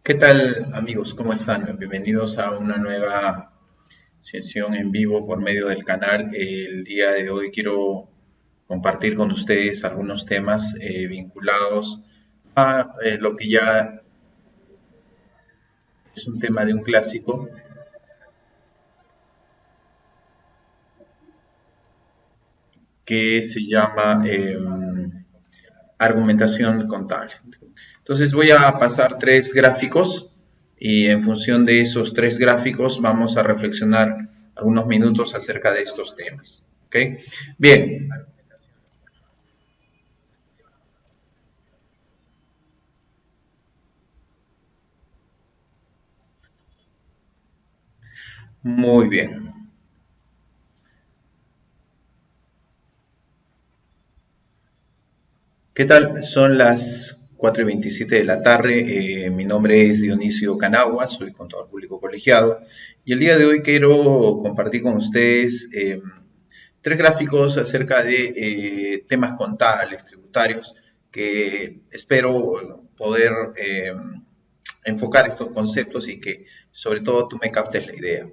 ¿Qué tal, amigos? ¿Cómo están? Bienvenidos a una nueva sesión en vivo por medio del canal. El día de hoy quiero compartir con ustedes algunos temas vinculados a lo que ya es un tema de un clásico, que se llama argumentación contable. Entonces voy a pasar tres gráficos y en función de esos tres gráficos vamos a reflexionar algunos minutos acerca de estos temas. ¿Ok? Bien. Muy bien. ¿Qué tal? Son las 4:27 de la tarde. Mi nombre es Dionisio Canagua, soy contador público colegiado. Y el día de hoy quiero compartir con ustedes tres gráficos acerca de temas contables, tributarios, que espero poder enfocar estos conceptos y que sobre todo tú me captes la idea.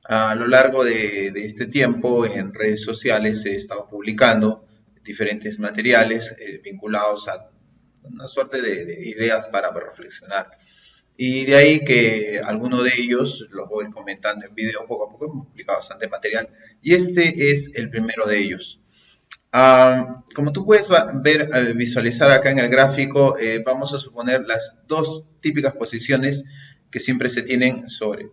A lo largo de este tiempo en redes sociales he estado publicando diferentes materiales vinculados a una suerte de ideas para reflexionar. Y de ahí que algunos de ellos los voy comentando en video poco a poco. Hemos publicado bastante material y este es el primero de ellos. Como tú puedes ver, visualizar acá en el gráfico, vamos a suponer las dos típicas posiciones que siempre se tienen sobre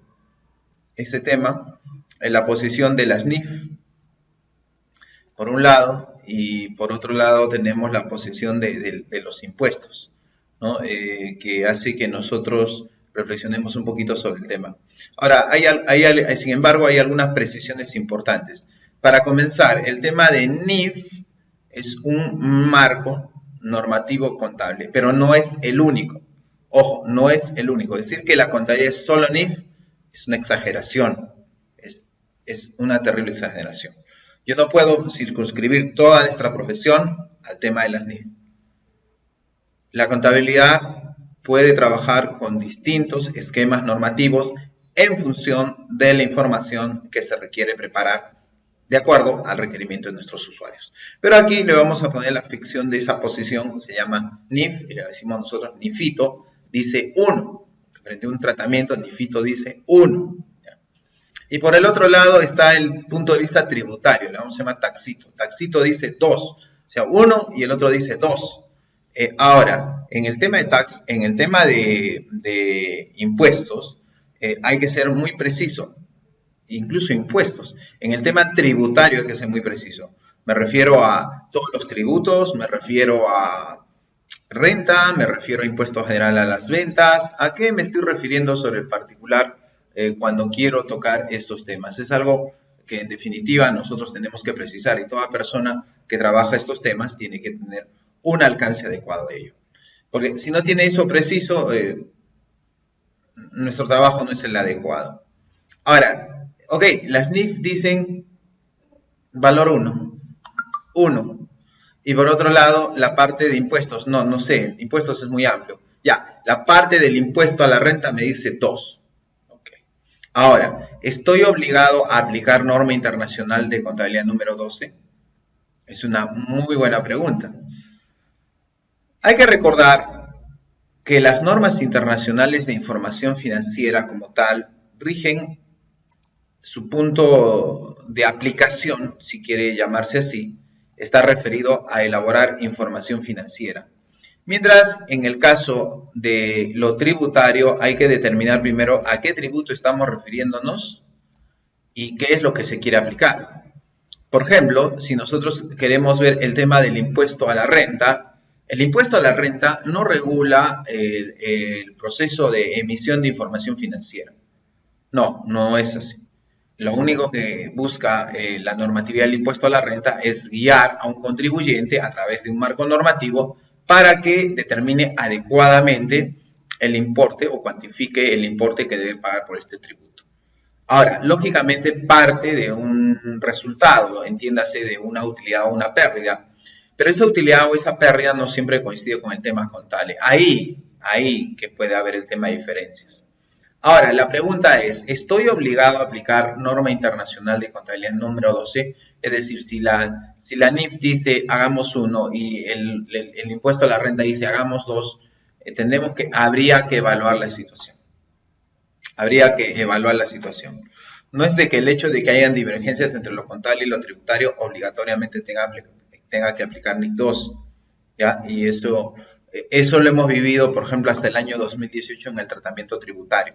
este tema. En la posición de las NIF, por un lado, y por otro lado tenemos la posición de los impuestos, ¿no? Que hace que nosotros reflexionemos un poquito sobre el tema. Ahora, sin embargo, hay algunas precisiones importantes. Para comenzar, el tema de NIF es un marco normativo contable, pero no es el único. Ojo, no es el único. Decir que la contabilidad es solo NIF es una exageración, es una terrible exageración. Yo no puedo circunscribir toda nuestra profesión al tema de las NIF. La contabilidad puede trabajar con distintos esquemas normativos en función de la información que se requiere preparar de acuerdo al requerimiento de nuestros usuarios. Pero aquí le vamos a poner la ficción de esa posición, se llama NIF, y le decimos nosotros NIFito, dice 1. Frente a un tratamiento, NIFito dice 1. Y por el otro lado está el punto de vista tributario, le vamos a llamar taxito. Taxito dice 2, o sea, 1 y el otro dice 2. Ahora, en el tema de impuestos, hay que ser muy preciso, incluso impuestos. En el tema tributario hay que ser muy preciso. Me refiero a todos los tributos, me refiero a renta, me refiero a impuesto general a las ventas. ¿A qué me estoy refiriendo sobre el particular cuando quiero tocar estos temas? Es algo que en definitiva nosotros tenemos que precisar y toda persona que trabaja estos temas tiene que tener un alcance adecuado de ello. Porque si no tiene eso preciso, nuestro trabajo no es el adecuado. Ahora, ok, las NIF dicen valor 1, 1. Y por otro lado, la parte de impuestos, no sé, impuestos es muy amplio. Ya, la parte del impuesto a la renta me dice 2. Okay. Ahora, ¿estoy obligado a aplicar norma internacional de contabilidad número 12? Es una muy buena pregunta. Hay que recordar que las normas internacionales de información financiera como tal rigen su punto de aplicación, si quiere llamarse así, está referido a elaborar información financiera. Mientras en el caso de lo tributario hay que determinar primero a qué tributo estamos refiriéndonos y qué es lo que se quiere aplicar. Por ejemplo, si nosotros queremos ver el tema del impuesto a la renta, el impuesto a la renta no regula el proceso de emisión de información financiera. No es así. Lo único que busca la normatividad del impuesto a la renta es guiar a un contribuyente a través de un marco normativo para que determine adecuadamente el importe o cuantifique el importe que debe pagar por este tributo. Ahora, lógicamente parte de un resultado, entiéndase de una utilidad o una pérdida, pero esa utilidad o esa pérdida no siempre coincide con el tema contable. Ahí ahí que puede haber el tema de diferencias. Ahora, la pregunta es, ¿estoy obligado a aplicar norma internacional de contabilidad número 12? Es decir, si la NIF dice hagamos 1 y el impuesto a la renta dice hagamos 2, habría que evaluar la situación. Habría que evaluar la situación. No es de que el hecho de que hayan divergencias entre lo contable y lo tributario obligatoriamente tenga que aplicar NIF 2, ¿ya? Y eso lo hemos vivido, por ejemplo, hasta el año 2018 en el tratamiento tributario.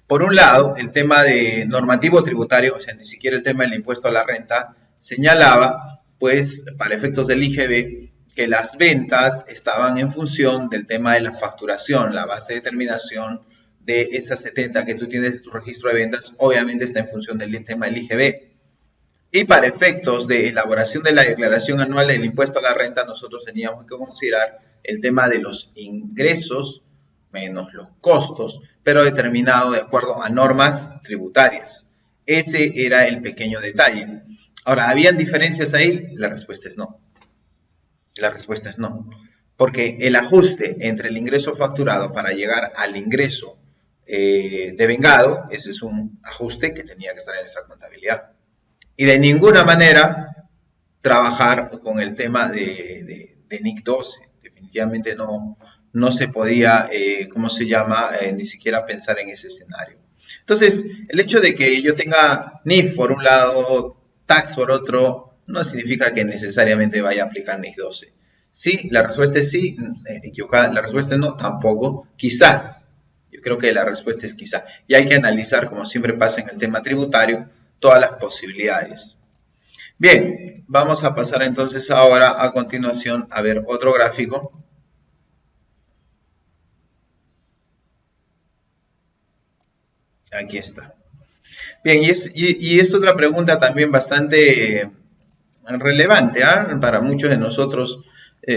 Por un lado, el tema de normativo tributario, o sea, ni siquiera el tema del impuesto a la renta, señalaba, pues, para efectos del IGB, que las ventas estaban en función del tema de la facturación, la base de determinación de esas 70 que tú tienes en tu registro de ventas, obviamente está en función del tema del IGB. Y para efectos de elaboración de la declaración anual del impuesto a la renta, nosotros teníamos que considerar el tema de los ingresos menos los costos, pero determinado de acuerdo a normas tributarias. Ese era el pequeño detalle. Ahora, ¿habían diferencias ahí? La respuesta es no. La respuesta es no. Porque el ajuste entre el ingreso facturado para llegar al ingreso devengado, ese es un ajuste que tenía que estar en nuestra contabilidad. Y de ninguna manera trabajar con el tema de NIC 12. Definitivamente no se podía, ni siquiera pensar en ese escenario. Entonces, el hecho de que yo tenga NIF por un lado, tax por otro, no significa que necesariamente vaya a aplicar NIF 12. Sí, la respuesta es sí, equivocada. La respuesta es no, tampoco, quizás. Yo creo que la respuesta es quizá. Y hay que analizar, como siempre pasa en el tema tributario, todas las posibilidades. Bien, vamos a pasar entonces ahora a continuación a ver otro gráfico. Aquí está. Bien, y es otra pregunta también bastante relevante, ¿eh? Para muchos de nosotros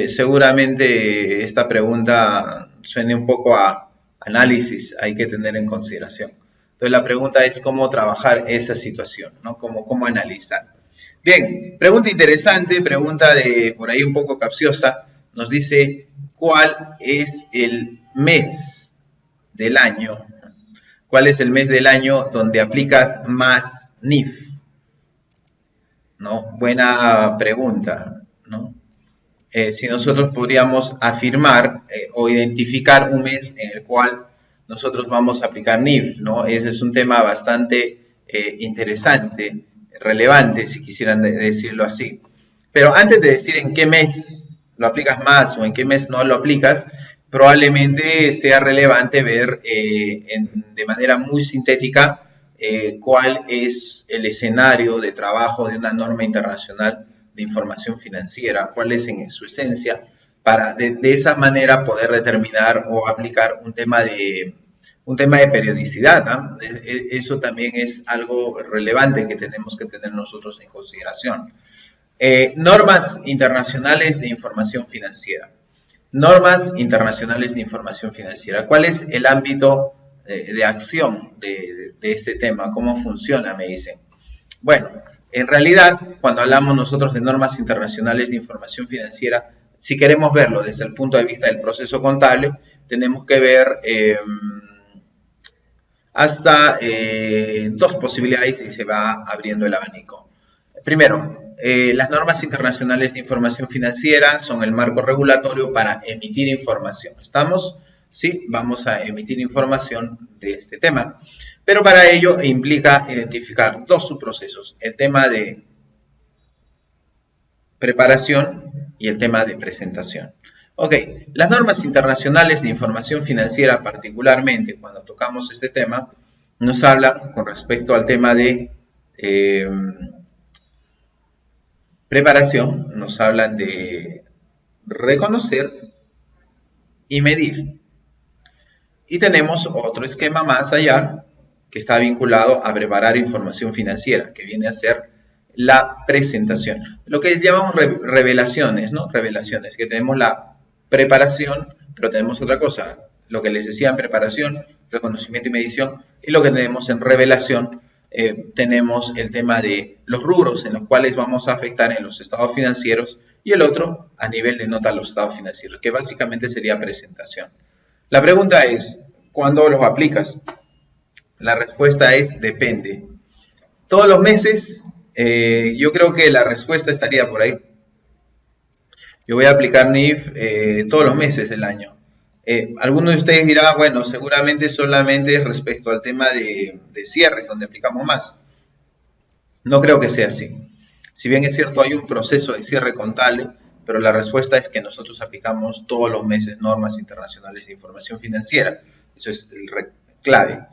seguramente esta pregunta suene un poco a análisis, hay que tener en consideración. Entonces la pregunta es cómo trabajar esa situación, ¿no? Cómo analizar. Bien, pregunta interesante, pregunta de por ahí un poco capciosa, nos dice ¿cuál es el mes del año? ¿Cuál es el mes del año donde aplicas más NIF? ¿No? Buena pregunta, ¿no? Si nosotros podríamos afirmar o identificar un mes en el cual nosotros vamos a aplicar NIF, ¿no? Ese es un tema bastante interesante, relevante, si quisieran decirlo así. Pero antes de decir en qué mes lo aplicas más o en qué mes no lo aplicas, probablemente sea relevante ver de manera muy sintética cuál es el escenario de trabajo de una norma internacional de información financiera, cuál es en su esencia, para de esa manera poder determinar o aplicar un tema de periodicidad, ¿eh? Eso también es algo relevante que tenemos que tener nosotros en consideración. Normas internacionales de información financiera. Normas internacionales de información financiera. ¿Cuál es el ámbito de acción de este tema? ¿Cómo funciona? Me dicen. Bueno, en realidad, cuando hablamos nosotros de normas internacionales de información financiera, si queremos verlo desde el punto de vista del proceso contable, tenemos que ver hasta dos posibilidades y se va abriendo el abanico. Primero, las normas internacionales de información financiera son el marco regulatorio para emitir información. ¿Estamos? Sí, vamos a emitir información de este tema. Pero para ello implica identificar dos subprocesos. El tema de preparación y el tema de presentación. Ok, las normas internacionales de información financiera, particularmente cuando tocamos este tema, nos hablan con respecto al tema de preparación, nos hablan de reconocer y medir. Y tenemos otro esquema más allá que está vinculado a preparar información financiera, que viene a ser la presentación. Lo que llamamos revelaciones, ¿no? Revelaciones, que tenemos la preparación, pero tenemos otra cosa, lo que les decía en preparación, reconocimiento y medición, y lo que tenemos en revelación, tenemos el tema de los rubros en los cuales vamos a afectar en los estados financieros y el otro a nivel de nota a los estados financieros, que básicamente sería presentación. La pregunta es, ¿cuándo los aplicas? La respuesta es depende. Todos los meses, yo creo que la respuesta estaría por ahí. Yo voy a aplicar NIF todos los meses del año. Algunos de ustedes dirán, bueno, seguramente solamente respecto al tema de cierres, donde aplicamos más. No creo que sea así. Si bien es cierto, hay un proceso de cierre contable, pero la respuesta es que nosotros aplicamos todos los meses normas internacionales de información financiera. Eso es el clave.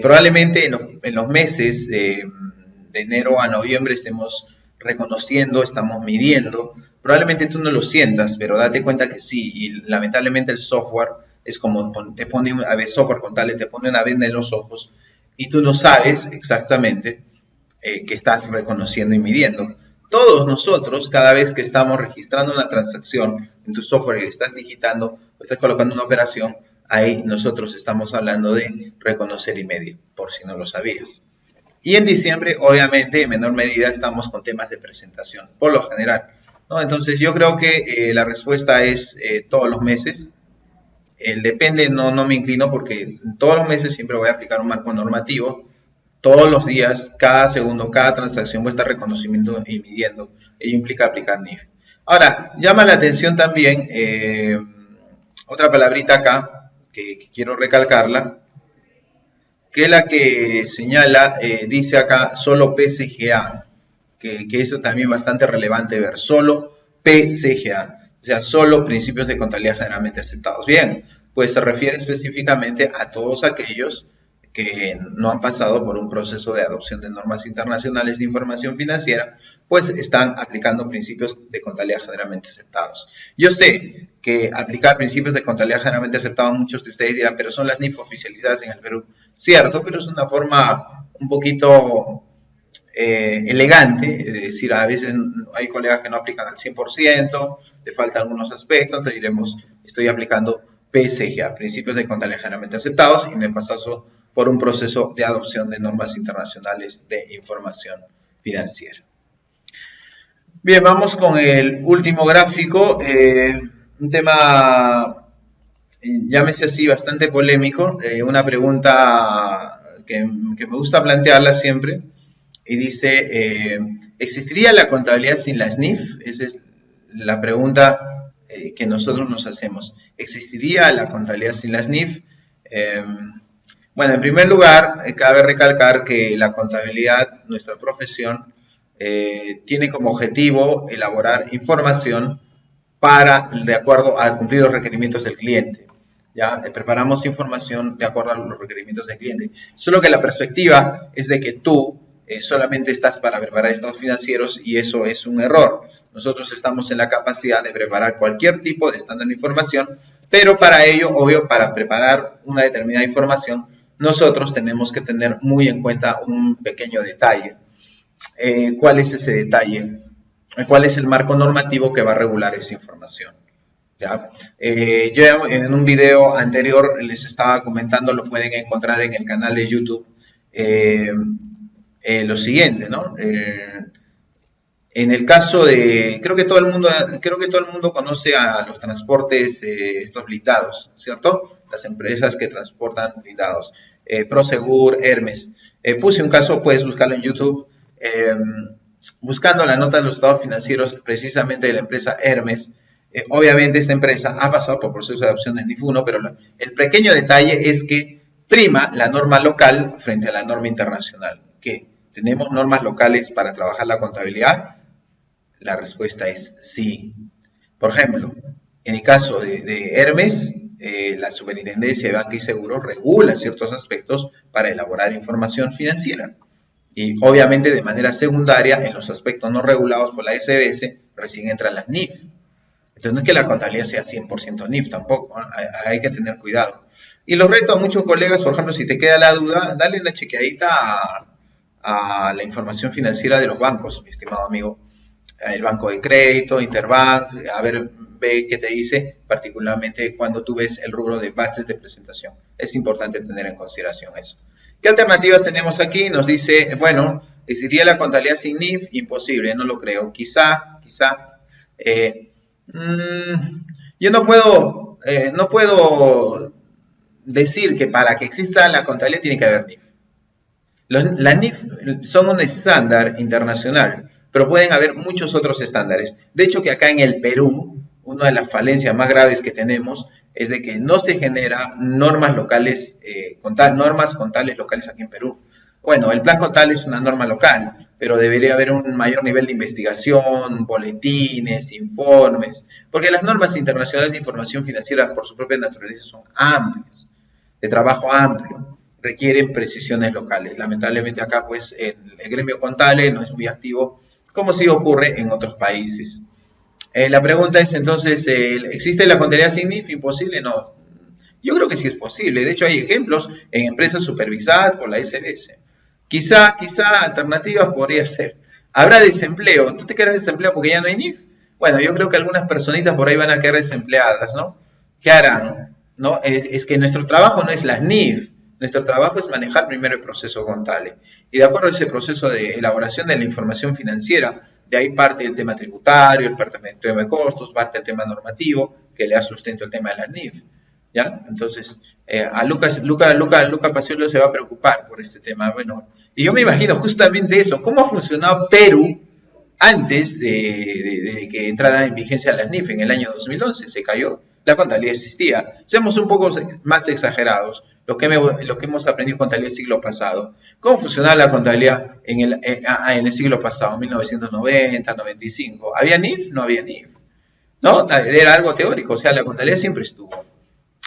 Probablemente en los meses de enero a noviembre estemos reconociendo, estamos midiendo. Probablemente tú no lo sientas, pero date cuenta que sí. Y lamentablemente el software es como te pone una vez software contable, te pone una venda en los ojos y tú no sabes exactamente que estás reconociendo y midiendo. Todos nosotros, cada vez que estamos registrando una transacción en tu software y estás digitando o estás colocando una operación, ahí nosotros estamos hablando de reconocer y medir, por si no lo sabías. Y en diciembre, obviamente, en menor medida, estamos con temas de presentación, por lo general, ¿no? Entonces, yo creo que la respuesta es todos los meses. El depende, no me inclino porque todos los meses siempre voy a aplicar un marco normativo. Todos los días, cada segundo, cada transacción voy a estar reconocimiento y midiendo. Ello implica aplicar NIF. Ahora, llama la atención también otra palabrita acá, que quiero recalcarla, que es la que señala, dice acá, solo PCGA, que eso también es bastante relevante ver, solo PCGA, o sea, solo principios de contabilidad generalmente aceptados. Bien, pues se refiere específicamente a todos aquellos que no han pasado por un proceso de adopción de normas internacionales de información financiera, pues están aplicando principios de contabilidad generalmente aceptados. Yo sé que aplicar principios de contabilidad generalmente aceptados, muchos de ustedes dirán, pero son las NIF oficializadas en el Perú. Cierto, pero es una forma un poquito elegante, de decir, a veces hay colegas que no aplican al 100%, le faltan algunos aspectos, entonces diremos, estoy aplicando PCGA, principios de contabilidad generalmente aceptados, y no he pasado por un proceso de adopción de normas internacionales de información financiera. Bien, vamos con el último gráfico, un tema, llámese así, bastante polémico, una pregunta que me gusta plantearla siempre, y dice, ¿existiría la contabilidad sin las NIF? Esa es la pregunta que nosotros nos hacemos. ¿Existiría la contabilidad sin las NIF? Bueno, en primer lugar, cabe recalcar que la contabilidad, nuestra profesión, tiene como objetivo elaborar información de acuerdo a cumplir los requerimientos del cliente. ¿Ya? Preparamos información de acuerdo a los requerimientos del cliente. Solo que la perspectiva es de que tú solamente estás para preparar estados financieros y eso es un error. Nosotros estamos en la capacidad de preparar cualquier tipo de estándar de información, pero para ello, obvio, para preparar una determinada información, nosotros tenemos que tener muy en cuenta un pequeño detalle. ¿Cuál es ese detalle? ¿Cuál es el marco normativo que va a regular esa información? ¿Ya? Yo en un video anterior les estaba comentando, lo pueden encontrar en el canal de YouTube, lo siguiente, ¿no? En el caso de, creo que todo el mundo conoce a los transportes estos blindados, ¿cierto? Las empresas que transportan blindados, Prosegur, Hermes. Puse un caso, puedes buscarlo en YouTube, buscando la nota de los estados financieros precisamente de la empresa Hermes. Obviamente esta empresa ha pasado por proceso de adopción de NIF 1, pero el pequeño detalle es que prima la norma local frente a la norma internacional. ¿Qué? ¿Tenemos normas locales para trabajar la contabilidad? La respuesta es sí. Por ejemplo, en el caso de Hermes, la Superintendencia de Banca y Seguros regula ciertos aspectos para elaborar información financiera. Y obviamente de manera secundaria, en los aspectos no regulados por la SBS, recién entran las NIF. Entonces no es que la contabilidad sea 100% NIF tampoco, ¿eh? Hay que tener cuidado. Y los reto a muchos colegas, por ejemplo, si te queda la duda, dale una chequeadita a la información financiera de los bancos, mi estimado amigo. El banco de crédito, Interbank, a ver, ve qué te dice, particularmente cuando tú ves el rubro de bases de presentación. Es importante tener en consideración eso. ¿Qué alternativas tenemos aquí? Nos dice, bueno, ¿existiría la contabilidad sin NIF? Imposible, no lo creo. Quizá. Yo no puedo decir que para que exista la contabilidad tiene que haber NIF. Las NIF son un estándar internacional, pero pueden haber muchos otros estándares. De hecho, que acá en el Perú, una de las falencias más graves que tenemos es de que no se genera normas locales, normas contables locales aquí en Perú. Bueno, el plan contable es una norma local, pero debería haber un mayor nivel de investigación, boletines, informes, porque las normas internacionales de información financiera por su propia naturaleza son amplias, de trabajo amplio, requieren precisiones locales. Lamentablemente acá pues el gremio contable no es muy activo, como sí ocurre en otros países. La pregunta es entonces, ¿existe la contabilidad sin NIF? ¿Imposible? No. Yo creo que sí es posible. De hecho, hay ejemplos en empresas supervisadas por la SBS. Quizá alternativas podría ser. ¿Habrá desempleo? ¿Tú te quedas desempleado porque ya no hay NIF? Bueno, yo creo que algunas personitas por ahí van a quedar desempleadas, ¿no? ¿Qué harán? ¿No? Es que nuestro trabajo no es las NIF. Nuestro trabajo es manejar primero el proceso contable. Y de acuerdo a ese proceso de elaboración de la información financiera, de ahí parte el tema tributario, el tema de costos, parte el tema normativo, que le da sustento al tema de la NIF. ¿Ya? Entonces, a Luca Paciolo se va a preocupar por este tema. Bueno, y yo me imagino justamente eso, cómo ha funcionado Perú antes de que entrara en vigencia la NIF en el año 2011. Se cayó, la contabilidad existía. Seamos un poco más exagerados, lo que hemos aprendido en contabilidad del siglo pasado. ¿Cómo funcionaba la contabilidad en el siglo pasado, 1990, 95? ¿Había NIF? No había NIF. ¿No? Era algo teórico, o sea, la contabilidad siempre estuvo.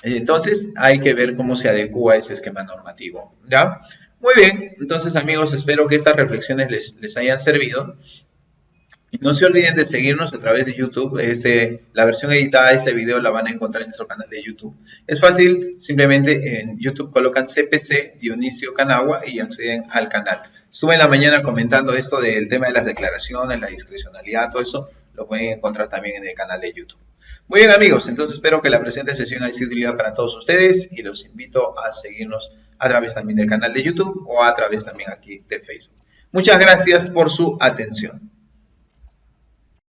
Entonces hay que ver cómo se adecua ese esquema normativo, ¿ya? Muy bien, entonces amigos, espero que estas reflexiones les hayan servido. Y no se olviden de seguirnos a través de YouTube. La versión editada de este video la van a encontrar en nuestro canal de YouTube. Es fácil, simplemente en YouTube colocan CPC Dionisio Canagua y acceden al canal. Estuve en la mañana comentando esto del tema de las declaraciones, la discrecionalidad, todo eso lo pueden encontrar también en el canal de YouTube. Muy bien amigos, entonces espero que la presente sesión haya sido de utilidad para todos ustedes y los invito a seguirnos a través también del canal de YouTube o a través también aquí de Facebook. Muchas gracias por su atención.